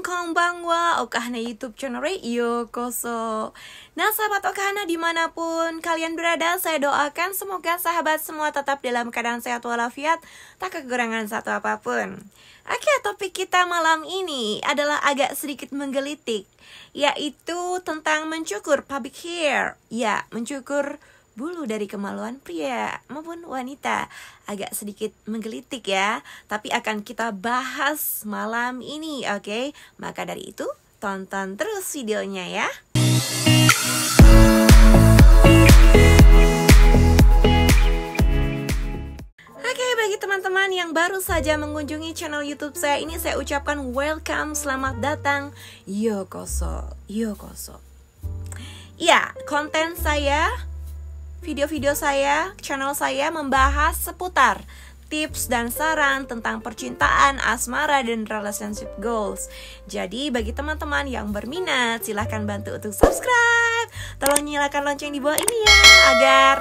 konbanwa, Okahana YouTube channel Yokoso. Nah sahabat Okahana dimanapun kalian berada, saya doakan semoga sahabat semua tetap dalam keadaan sehat walafiat, tak kekurangan satu apapun. Oke, topik kita malam ini adalah agak sedikit menggelitik, yaitu tentang mencukur pubic hair. Ya, mencukur bulu dari kemaluan pria maupun wanita. Agak sedikit menggelitik ya, tapi akan kita bahas malam ini, oke? Maka dari itu, tonton terus videonya ya. Oke, bagi teman-teman yang baru saja mengunjungi channel YouTube saya ini, saya ucapkan welcome, selamat datang, yokoso, yokoso. Ya, konten saya, video-video saya, channel saya membahas seputar tips dan saran tentang percintaan, asmara, dan relationship goals. Jadi bagi teman-teman yang berminat, silahkan bantu untuk subscribe. Tolong nyalakan lonceng di bawah ini ya, agar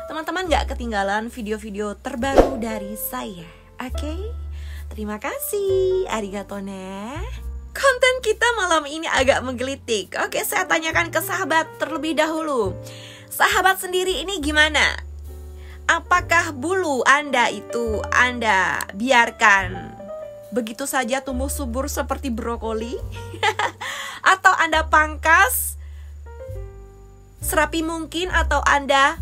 teman-teman gak ketinggalan video-video terbaru dari saya. Oke? Terima kasih, arigato ne. Konten kita malam ini agak menggelitik. Oke, saya tanyakan ke sahabat terlebih dahulu. Sahabat sendiri ini gimana? Apakah bulu Anda itu Anda biarkan begitu saja tumbuh subur seperti brokoli? Atau Anda pangkas serapi mungkin? Atau Anda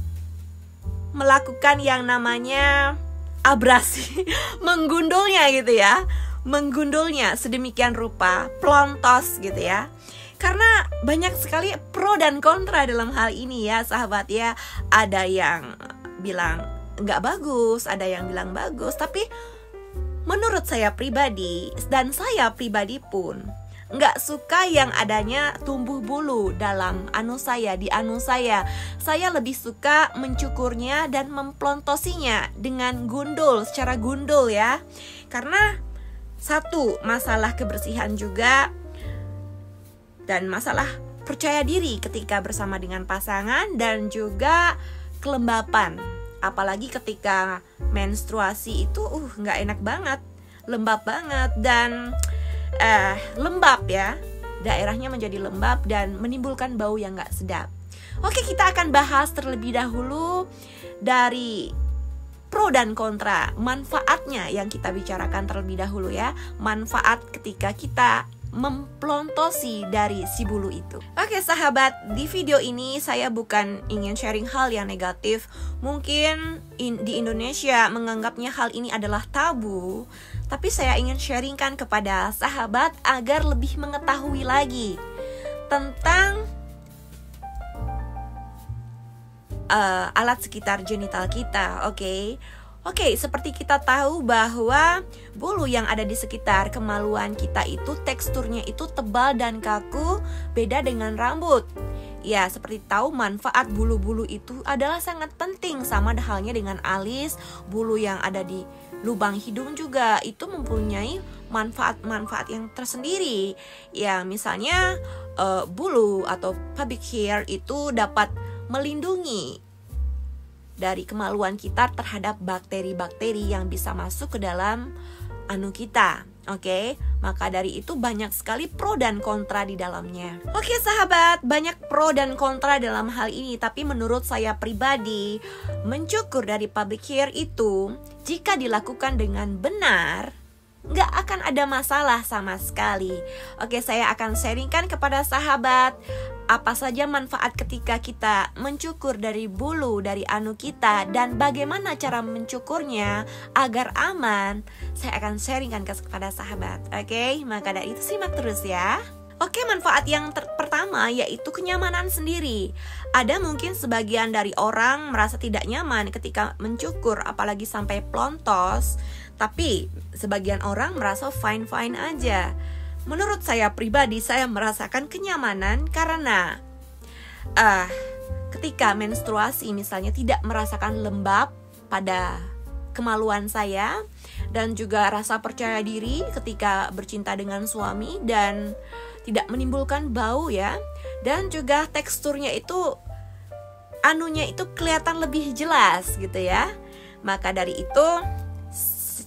melakukan yang namanya abrasi, menggundulnya gitu ya, menggundulnya sedemikian rupa, plontos gitu ya. Karena banyak sekali pro dan kontra dalam hal ini ya sahabat ya. Ada yang bilang nggak bagus, ada yang bilang bagus. Tapi menurut saya pribadi, dan saya pribadi pun nggak suka yang adanya tumbuh bulu dalam anu saya, di anu saya. Saya lebih suka mencukurnya dan memplontosinya dengan gundul, secara gundul ya. Karena satu, masalah kebersihan juga, dan masalah percaya diri ketika bersama dengan pasangan, dan juga kelembapan. Apalagi ketika menstruasi itu nggak enak banget, lembab banget, dan lembab ya, daerahnya menjadi lembab dan menimbulkan bau yang nggak sedap. Oke, kita akan bahas terlebih dahulu dari pro dan kontra, manfaatnya yang kita bicarakan terlebih dahulu ya. Manfaat ketika kita memplontosi dari si bulu itu. Oke sahabat, di video ini saya bukan ingin sharing hal yang negatif. Mungkin di Indonesia menganggapnya hal ini adalah tabu, tapi saya ingin sharingkan kepada sahabat agar lebih mengetahui lagi tentang alat sekitar genital kita, oke? Oke, seperti kita tahu bahwa bulu yang ada di sekitar kemaluan kita itu teksturnya itu tebal dan kaku, beda dengan rambut. Ya, seperti tahu manfaat bulu-bulu itu adalah sangat penting, sama halnya dengan alis, bulu yang ada di lubang hidung juga itu mempunyai manfaat-manfaat yang tersendiri. Ya, misalnya bulu atau pubic hair itu dapat melindungi dari kemaluan kita terhadap bakteri-bakteri yang bisa masuk ke dalam anu kita. Oke, maka dari itu banyak sekali pro dan kontra di dalamnya. Oke sahabat, banyak pro dan kontra dalam hal ini. Tapi menurut saya pribadi, mencukur dari pubic hair itu jika dilakukan dengan benar, nggak akan ada masalah sama sekali. Oke, saya akan sharingkan kepada sahabat apa saja manfaat ketika kita mencukur dari bulu dari anu kita, dan bagaimana cara mencukurnya agar aman. Saya akan sharingkan kepada sahabat. Oke, maka dari itu simak terus ya. Oke, manfaat yang pertama yaitu kenyamanan sendiri. Ada mungkin sebagian dari orang merasa tidak nyaman ketika mencukur, apalagi sampai plontos. Tapi sebagian orang merasa fine-fine aja. Menurut saya pribadi, saya merasakan kenyamanan karena ketika menstruasi misalnya tidak merasakan lembab pada kemaluan saya, dan juga rasa percaya diri ketika bercinta dengan suami dan tidak menimbulkan bau ya, dan juga teksturnya itu anunya itu kelihatan lebih jelas gitu ya. Maka dari itu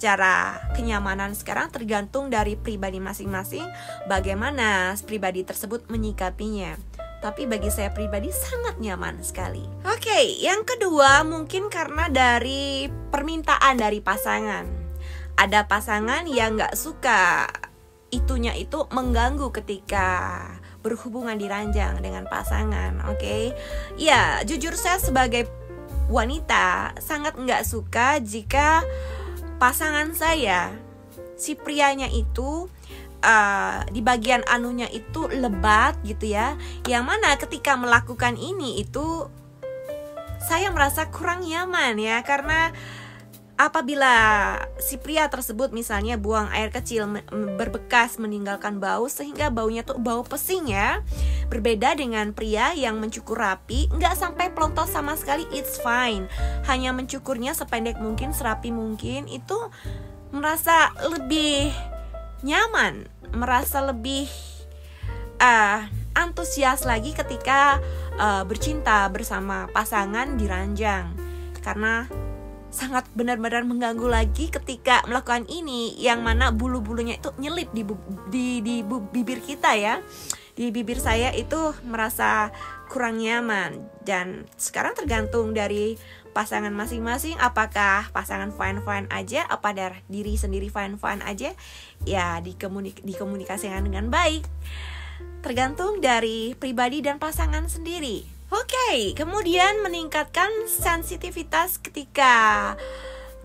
secara kenyamanan sekarang tergantung dari pribadi masing-masing, bagaimana pribadi tersebut menyikapinya. Tapi bagi saya pribadi sangat nyaman sekali. Oke, yang kedua mungkin karena dari permintaan dari pasangan. Ada pasangan yang gak suka itunya itu mengganggu ketika berhubungan di ranjang dengan pasangan. Oke, ya jujur saya sebagai wanita sangat gak suka jika pasangan saya, si prianya itu di bagian anunya itu lebat gitu ya, yang mana ketika melakukan ini itu saya merasa kurang nyaman ya, karena apabila si pria tersebut misalnya buang air kecil berbekas meninggalkan bau sehingga baunya tuh bau pesing ya, berbeda dengan pria yang mencukur rapi, nggak sampai pelontos sama sekali, it's fine, hanya mencukurnya sependek mungkin, serapi mungkin, itu merasa lebih nyaman, merasa lebih antusias lagi ketika bercinta bersama pasangan di ranjang, karena sangat benar-benar mengganggu lagi ketika melakukan ini, yang mana bulu-bulunya itu nyelip di bibir kita ya, di bibir saya itu merasa kurang nyaman. Dan sekarang tergantung dari pasangan masing-masing, apakah pasangan fine-fine aja, apa dari diri sendiri fine-fine aja, ya dikomunikasikan dengan baik, tergantung dari pribadi dan pasangan sendiri. Oke, kemudian meningkatkan sensitivitas ketika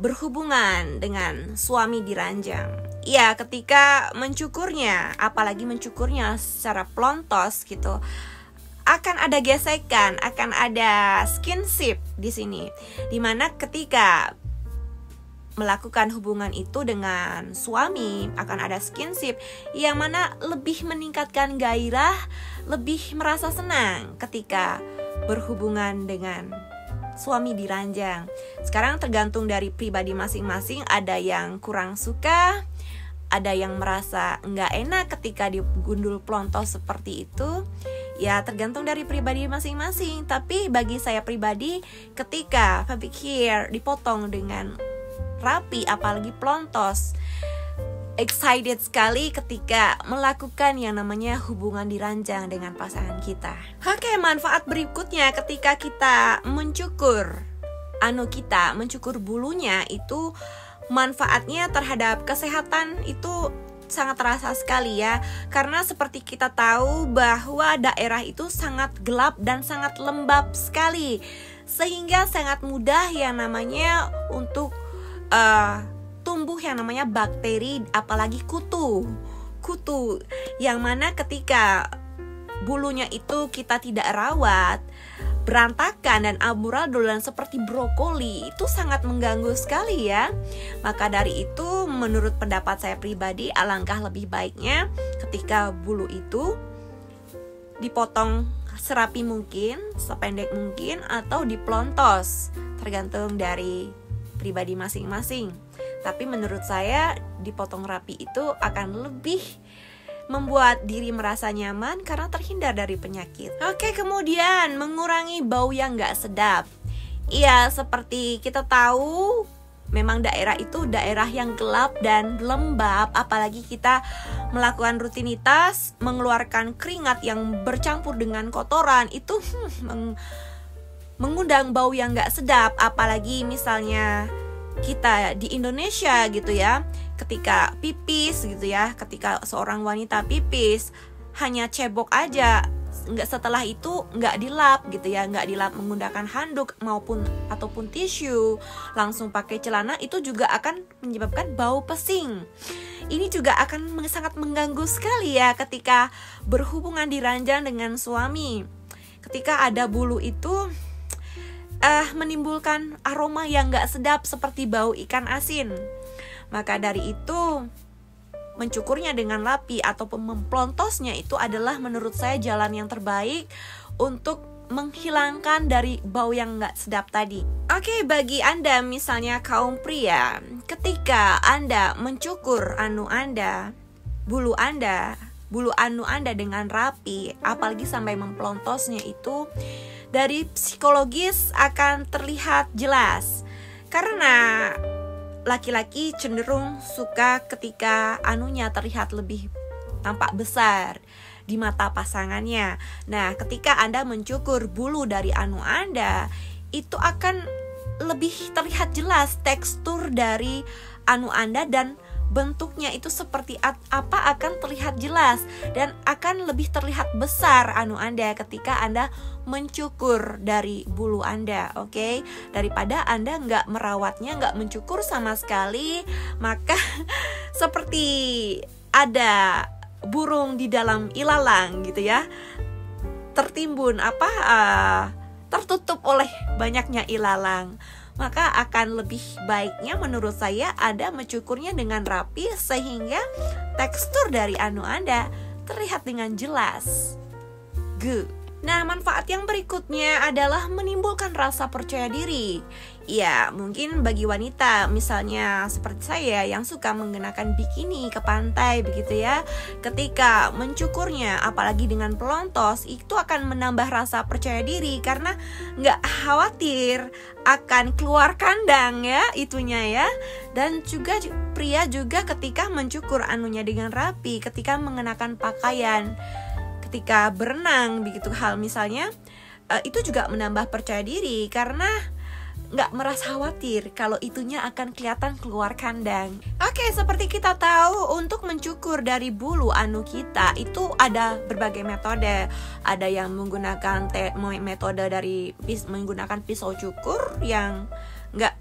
berhubungan dengan suami di ranjang. Ya, ketika mencukurnya, apalagi mencukurnya secara pelontos gitu, akan ada gesekan, akan ada skinship di sini. Dimana ketika melakukan hubungan itu dengan suami akan ada skinship, yang mana lebih meningkatkan gairah, lebih merasa senang ketika berhubungan dengan suami di ranjang. Sekarang tergantung dari pribadi masing-masing, ada yang kurang suka, ada yang merasa nggak enak ketika digundul pelontos seperti itu. Ya tergantung dari pribadi masing-masing. Tapi bagi saya pribadi, ketika pubic hair dipotong dengan rapi, apalagi pelontos, excited sekali ketika melakukan yang namanya hubungan di ranjang dengan pasangan kita. Oke, manfaat berikutnya ketika kita mencukur mencukur bulunya, itu manfaatnya terhadap kesehatan itu sangat terasa sekali ya. Karena seperti kita tahu bahwa daerah itu sangat gelap dan sangat lembab sekali, sehingga sangat mudah yang namanya untuk tumbuh yang namanya bakteri, apalagi kutu, yang mana ketika bulunya itu kita tidak rawat, berantakan dan amburadul dan seperti brokoli, itu sangat mengganggu sekali ya. Maka dari itu menurut pendapat saya pribadi, alangkah lebih baiknya ketika bulu itu dipotong serapi mungkin, sependek mungkin, atau dipelontos, tergantung dari pribadi masing-masing. Tapi menurut saya dipotong rapi itu akan lebih membuat diri merasa nyaman karena terhindar dari penyakit. Oke, kemudian mengurangi bau yang gak sedap. Iya, seperti kita tahu memang daerah itu daerah yang gelap dan lembab, apalagi kita melakukan rutinitas mengeluarkan keringat yang bercampur dengan kotoran, itu mengundang bau yang gak sedap. Apalagi misalnya kita di Indonesia gitu ya, ketika pipis gitu ya, ketika seorang wanita pipis hanya cebok aja, setelah itu nggak dilap gitu ya, nggak dilap menggunakan handuk ataupun tisu, langsung pakai celana, itu juga akan menyebabkan bau pesing. Ini juga akan sangat mengganggu sekali ya ketika berhubungan di ranjang dengan suami. Ketika ada bulu itu menimbulkan aroma yang gak sedap seperti bau ikan asin. Maka dari itu mencukurnya dengan rapi ataupun memplontosnya itu adalah menurut saya jalan yang terbaik untuk menghilangkan dari bau yang gak sedap tadi. Oke, bagi Anda misalnya kaum pria, ketika Anda mencukur bulu anu Anda dengan rapi, apalagi sampai memplontosnya, itu dari psikologis akan terlihat jelas. Karena laki-laki cenderung suka ketika anunya terlihat lebih tampak besar di mata pasangannya. Nah, ketika Anda mencukur bulu dari anu Anda, itu akan lebih terlihat jelas tekstur dari anu Anda, dan bentuknya itu seperti apa akan terlihat jelas, dan akan lebih terlihat besar anu Anda ketika Anda mencukur dari bulu Anda, oke? Daripada Anda nggak merawatnya, nggak mencukur sama sekali, maka seperti ada burung di dalam ilalang gitu ya, tertimbun tertutup oleh banyaknya ilalang. Maka akan lebih baiknya menurut saya Anda mencukurnya dengan rapi sehingga tekstur dari anu Anda terlihat dengan jelas. Good. Nah, manfaat yang berikutnya adalah menimbulkan rasa percaya diri. Ya, mungkin bagi wanita misalnya seperti saya yang suka menggunakan bikini ke pantai begitu ya, ketika mencukurnya apalagi dengan pelontos, itu akan menambah rasa percaya diri karena nggak khawatir akan keluar kandang ya itunya ya. Dan juga pria juga ketika mencukur anunya dengan rapi, ketika mengenakan pakaian, ketika berenang begitu hal misalnya, itu juga menambah percaya diri karena nggak merasa khawatir kalau itunya akan kelihatan keluar kandang. Oke, seperti kita tahu untuk mencukur dari bulu anu kita itu ada berbagai metode. Ada yang menggunakan metode dari menggunakan pisau cukur yang nggak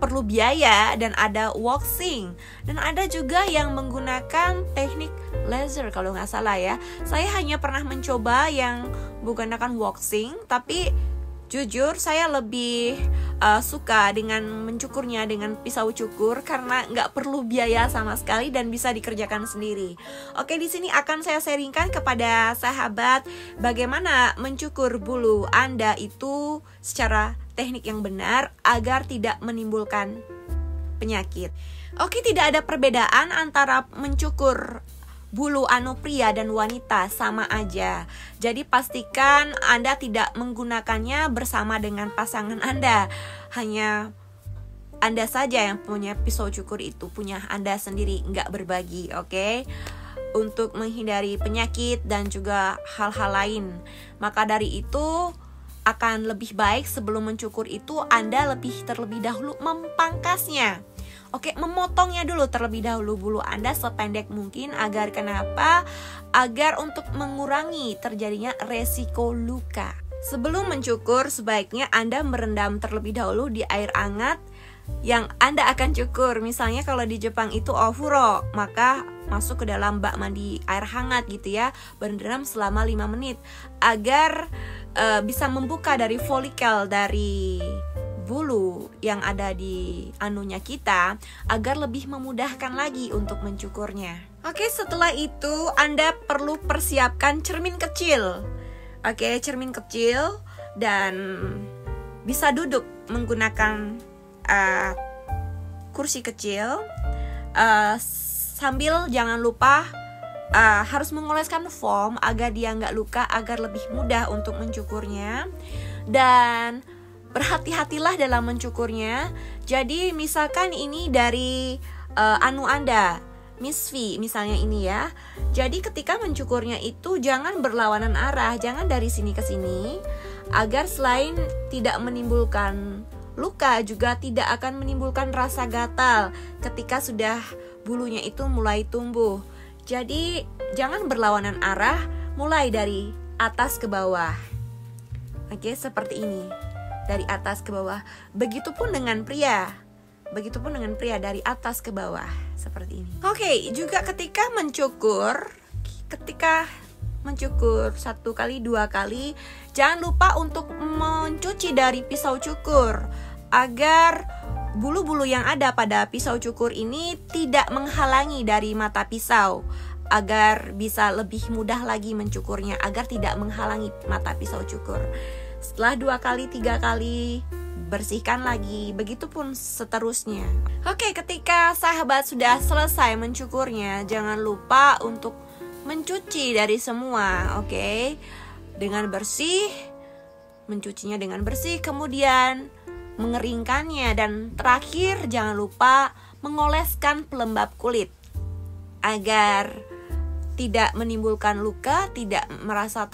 perlu biaya, dan ada waxing, dan ada juga yang menggunakan teknik laser kalau nggak salah ya. Saya hanya pernah mencoba yang menggunakan waxing, tapi jujur saya lebih suka dengan mencukurnya dengan pisau cukur karena nggak perlu biaya sama sekali dan bisa dikerjakan sendiri. Oke, di sini akan saya sharingkan kepada sahabat bagaimana mencukur bulu Anda itu secara teknik yang benar agar tidak menimbulkan penyakit. Oke, tidak ada perbedaan antara mencukur bulu anu pria dan wanita, sama aja. Jadi pastikan Anda tidak menggunakannya bersama dengan pasangan Anda. Hanya Anda saja yang punya pisau cukur itu, punya Anda sendiri, nggak berbagi, oke? Untuk menghindari penyakit dan juga hal-hal lain. Maka dari itu akan lebih baik sebelum mencukur itu Anda terlebih dahulu mempangkasnya. Oke, memotongnya dulu terlebih dahulu bulu Anda sependek mungkin. Agar kenapa? Agar untuk mengurangi terjadinya resiko luka. Sebelum mencukur, sebaiknya Anda merendam terlebih dahulu di air hangat yang Anda akan cukur. Misalnya kalau di Jepang itu ofuro, maka masuk ke dalam bak mandi air hangat gitu ya, berendam selama 5 menit agar bisa membuka dari folikel dari bulu yang ada di anunya kita, agar lebih memudahkan lagi untuk mencukurnya. Oke, setelah itu Anda perlu persiapkan cermin kecil. Oke, cermin kecil, dan bisa duduk menggunakan kursi kecil, sambil jangan lupa harus mengoleskan foam agar dia nggak luka, agar lebih mudah untuk mencukurnya. Dan berhati-hatilah dalam mencukurnya. Jadi misalkan ini dari anu Anda, Miss V misalnya ini ya. Jadi ketika mencukurnya itu jangan berlawanan arah, jangan dari sini ke sini, agar selain tidak menimbulkan luka, juga tidak akan menimbulkan rasa gatal ketika sudah bulunya itu mulai tumbuh. Jadi jangan berlawanan arah, mulai dari atas ke bawah. Oke, seperti ini. Dari atas ke bawah. Begitupun dengan pria. Begitupun dengan pria, dari atas ke bawah. Seperti ini. Oke, juga ketika mencukur 1 kali 2 kali, jangan lupa untuk mencuci dari pisau cukur agar bulu-bulu yang ada pada pisau cukur ini tidak menghalangi dari mata pisau, agar bisa lebih mudah lagi mencukurnya, agar tidak menghalangi mata pisau cukur. Setelah 2 kali 3 kali, bersihkan lagi, begitupun seterusnya. Oke, ketika sahabat sudah selesai mencukurnya, jangan lupa untuk mencuci dari semua, oke? Dengan bersih, mencucinya dengan bersih, kemudian mengeringkannya, dan terakhir jangan lupa mengoleskan pelembab kulit agar tidak menimbulkan luka, tidak merasa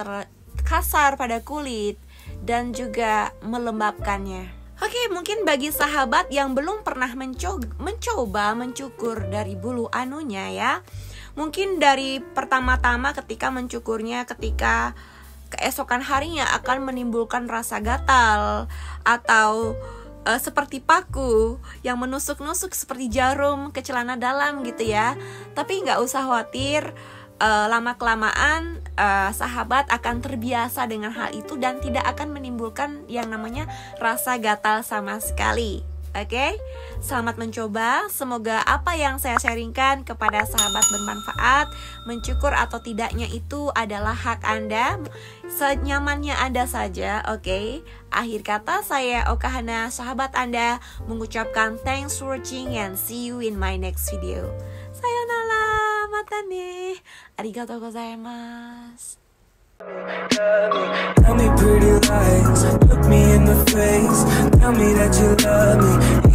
kasar pada kulit, dan juga melembabkannya. Oke, mungkin bagi sahabat yang belum pernah mencoba mencukur dari bulu anunya ya, mungkin dari pertama-tama ketika mencukurnya, ketika keesokan harinya akan menimbulkan rasa gatal atau seperti paku yang menusuk-nusuk seperti jarum ke celana dalam gitu ya. Tapi nggak usah khawatir, lama-kelamaan sahabat akan terbiasa dengan hal itu dan tidak akan menimbulkan yang namanya rasa gatal sama sekali. Oke, selamat mencoba. Semoga apa yang saya sharingkan kepada sahabat bermanfaat. Mencukur atau tidaknya itu adalah hak Anda, senyamannya Anda saja. Oke, akhir kata saya Okahana, sahabat Anda, mengucapkan thanks for watching and see you in my next video. Sayonara, mata ne, arigatou gozaimasu. Tell me pretty lies, look me in the face, tell me that you love me.